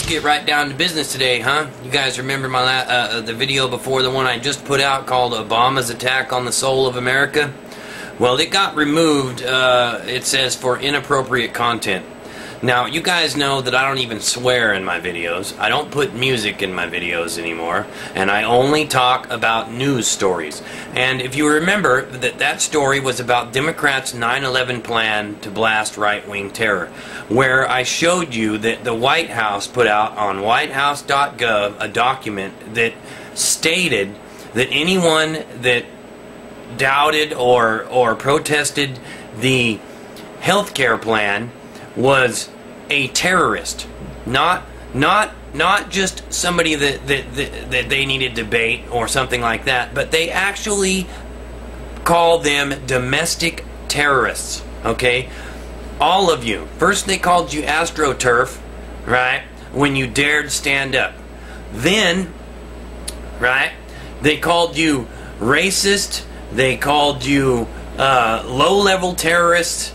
get right down to business today, huh? You guys remember my the video before the one I just put out called Obama's Attack on the Soul of America? Well, it got removed, it says, for inappropriate content. Now, you guys know that I don't even swear in my videos. I don't put music in my videos anymore. And I only talk about news stories. And if you remember, that story was about Democrats' 9/11 plan to blast right-wing terror, where I showed you that the White House put out on whitehouse.gov a document that stated that anyone that doubted or protested the health care plan was a terrorist, not just somebody that they needed to bait or something like that, but they actually call them domestic terrorists. Okay, all of you. First they called you AstroTurf, right, when you dared stand up. Then, right, they called you racist. They called you low-level terrorists.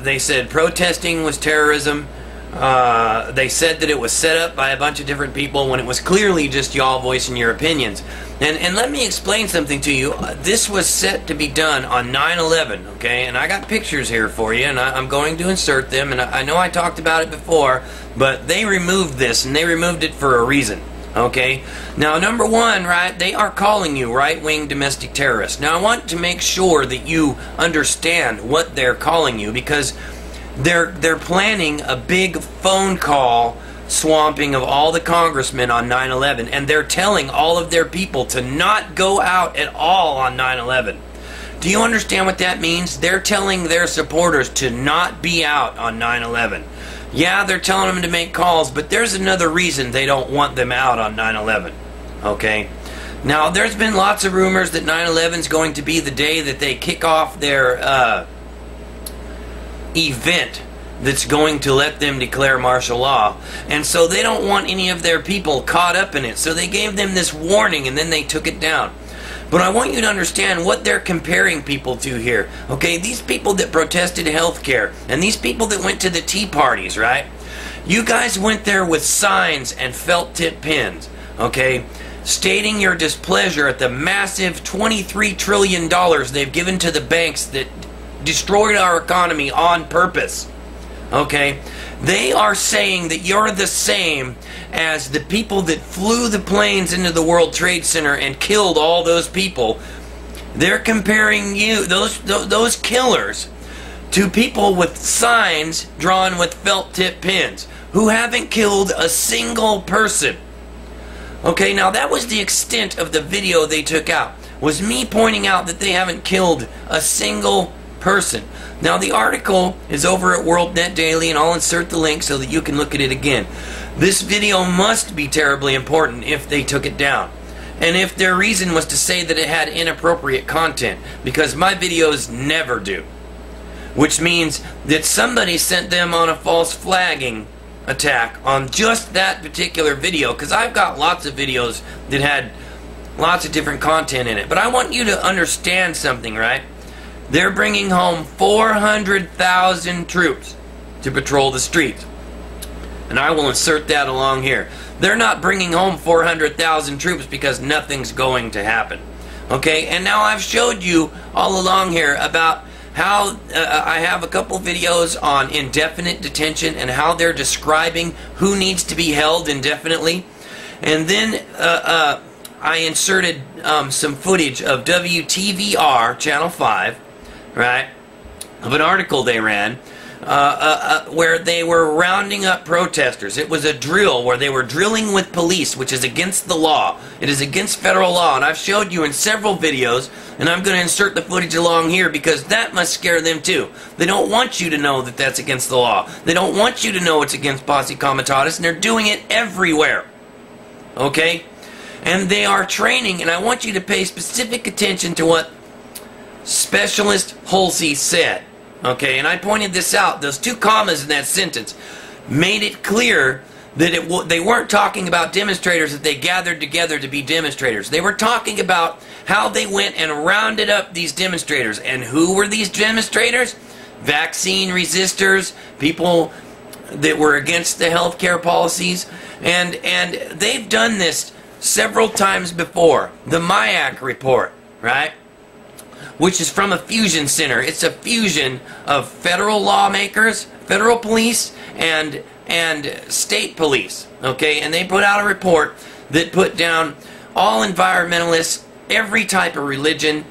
They said protesting was terrorism. They said that it was set up by a bunch of different people when it was clearly just y'all voicing your opinions. And let me explain something to you. This was set to be done on 9/11, okay? And I got pictures here for you, and I'm going to insert them. And I know I talked about it before, but they removed this, and they removed it for a reason. Okay, now number one, right, they are calling you right-wing domestic terrorists. Now I want to make sure that you understand what they're calling you, because they're planning a big phone call swamping of all the congressmen on 9/11, and they're telling all of their people to not go out at all on 9/11. Do you understand what that means? They're telling their supporters to not be out on 9/11. Yeah, they're telling them to make calls, but there's another reason they don't want them out on 9/11. Okay? Now, there's been lots of rumors that 9/11 is going to be the day that they kick off their event that's going to let them declare martial law. And so they don't want any of their people caught up in it. So they gave them this warning, and then they took it down. But I want you to understand what they're comparing people to here. Okay, these people that protested health care, and these people that went to the tea parties, right? You guys went there with signs and felt tip pins, okay, stating your displeasure at the massive $23 trillion they've given to the banks that destroyed our economy on purpose. Okay, they are saying that you're the same as the people that flew the planes into the World Trade Center and killed all those people. They're comparing you, those killers, to people with signs drawn with felt tip pins who haven't killed a single person. Okay, now that was the extent of the video they took out, was me pointing out that they haven't killed a single person. Now the article is over at WorldNet Daily, and I'll insert the link so that you can look at it again. This video must be terribly important if they took it down, and if their reason was to say that it had inappropriate content, because my videos never do, which means that somebody sent them on a false flagging attack on just that particular video, because I've got lots of videos that had lots of different content in it. But I want you to understand something, right? They're bringing home 400,000 troops to patrol the streets. And I will insert that along here. They're not bringing home 400,000 troops because nothing's going to happen. Okay, and now I've showed you all along here about how I have a couple videos on indefinite detention and how they're describing who needs to be held indefinitely. And then I inserted some footage of WTVR, Channel 5, right, of an article they ran where they were rounding up protesters. It was a drill where they were drilling with police, which is against the law. It is against federal law, and I've showed you in several videos, and I'm going to insert the footage along here because that must scare them too. They don't want you to know that that's against the law. They don't want you to know it's against posse comitatus, and they're doing it everywhere. Okay? And they are training, and I want you to pay specific attention to what Specialist Halsey said. Okay, and I pointed this out. Those two commas in that sentence made it clear that they weren't talking about demonstrators that they gathered together to be demonstrators. They were talking about how they went and rounded up these demonstrators. And who were these demonstrators? Vaccine resistors, people that were against the healthcare policies, and they've done this several times before. The MIAC report, right? Which is from a fusion center. It's a fusion of federal lawmakers, federal police, and state police. Okay, and they put out a report that put down all environmentalists, every type of religion,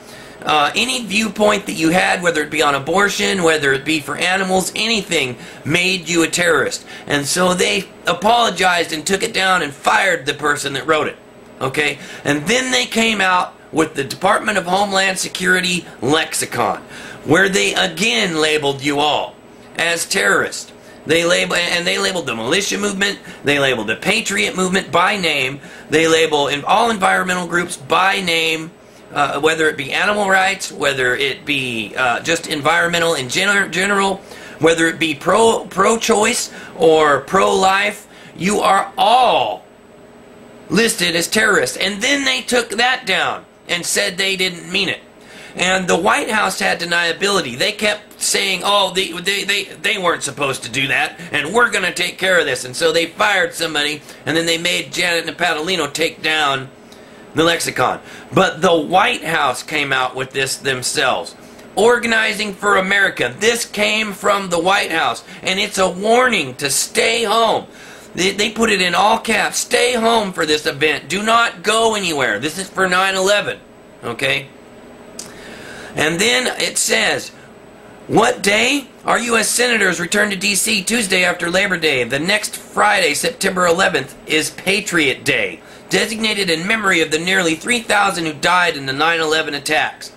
any viewpoint that you had, whether it be on abortion, whether it be for animals, anything, made you a terrorist. And so they apologized and took it down and fired the person that wrote it. Okay? And then they came out with the Department of Homeland Security lexicon, where they again labeled you all as terrorists. They labeled the militia movement, they labeled the patriot movement by name, they label all environmental groups by name, whether it be animal rights, whether it be just environmental in general, whether it be pro-choice or pro-life, you are all listed as terrorists. And then they took that down and said they didn't mean it. And the White House had deniability. They kept saying, oh, they weren't supposed to do that, and we're going to take care of this. And so they fired somebody, and then they made Janet Napolitano take down the lexicon. But the White House came out with this themselves. Organizing for America. This came from the White House, and it's a warning to stay home. They put it in all caps. Stay home for this event. Do not go anywhere. This is for 9/11. Okay? And then it says, what day? Our U.S. Senators return to D.C. Tuesday after Labor Day. The next Friday, September 11th, is Patriot Day, designated in memory of the nearly 3,000 who died in the 9/11 attacks.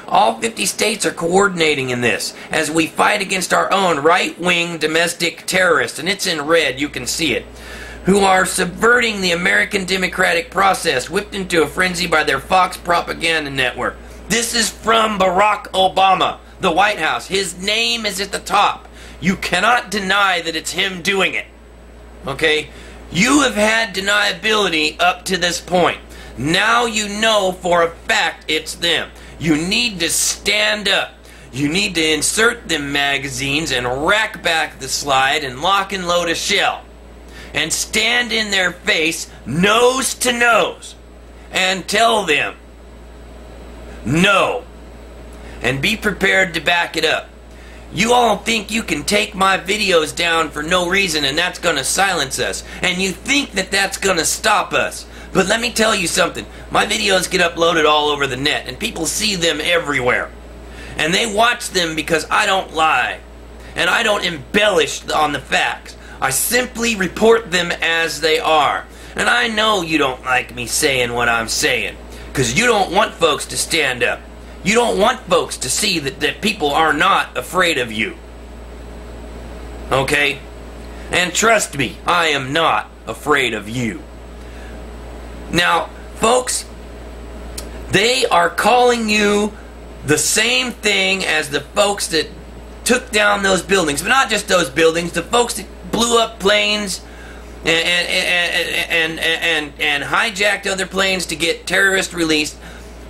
All 50 states are coordinating in this as we fight against our own right-wing domestic terrorists, and it's in red, you can see it, who are subverting the American democratic process, whipped into a frenzy by their Fox propaganda network. This is from Barack Obama, the White House. His name is at the top. You cannot deny that it's him doing it. Okay? You have had deniability up to this point. Now you know for a fact it's them. You need to stand up. You need to insert them magazines and rack back the slide and lock and load a shell. And stand in their face, nose to nose, and tell them no. And be prepared to back it up. You all think you can take my videos down for no reason and that's going to silence us. And you think that that's going to stop us. But let me tell you something. My videos get uploaded all over the net and people see them everywhere. And they watch them because I don't lie. And I don't embellish on the facts. I simply report them as they are. And I know you don't like me saying what I'm saying. Because you don't want folks to stand up. You don't want folks to see that people are not afraid of you. Okay? And trust me, I am not afraid of you. Now, folks, they are calling you the same thing as the folks that took down those buildings. But not just those buildings, the folks that blew up planes and hijacked other planes to get terrorists released.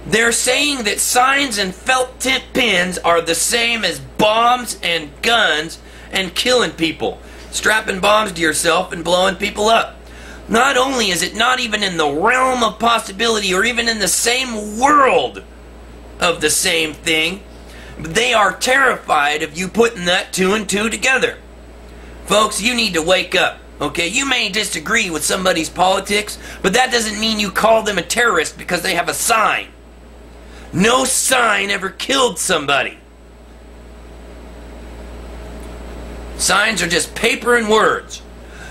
They're saying that signs and felt tip pins are the same as bombs and guns and killing people. Strapping bombs to yourself and blowing people up. Not only is it not even in the realm of possibility or even in the same world of the same thing, they are terrified of you putting that two and two together. Folks, you need to wake up. Okay, you may disagree with somebody's politics, but that doesn't mean you call them a terrorist because they have a sign. No sign ever killed somebody. Signs are just paper and words.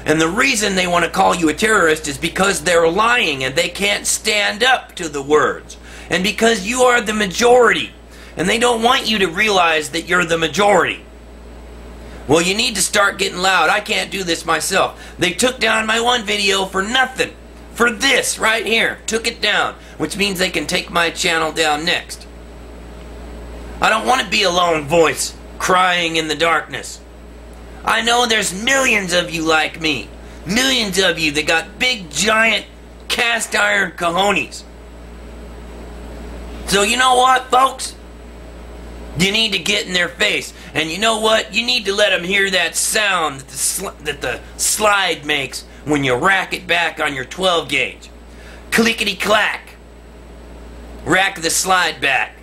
And the reason they want to call you a terrorist is because they're lying and they can't stand up to the words. And because you are the majority. And they don't want you to realize that you're the majority. Well, you need to start getting loud. I can't do this myself. They took down my one video for nothing. For this right here. Took it down. Which means they can take my channel down next. I don't want to be a lone voice crying in the darkness. I know there's millions of you like me. Millions of you that got big, giant, cast iron cojones. So you know what, folks? You need to get in their face. And you know what? You need to let them hear that sound that the slide makes when you rack it back on your 12 gauge. Clickety-clack. Rack the slide back.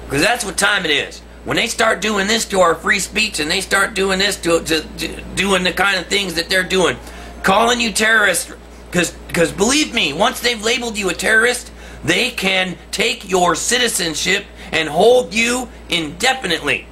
Because that's what time it is. When they start doing this to our free speech, and they start doing this to doing the kind of things that they're doing, calling you terrorists, because believe me, once they've labeled you a terrorist, they can take your citizenship and hold you indefinitely.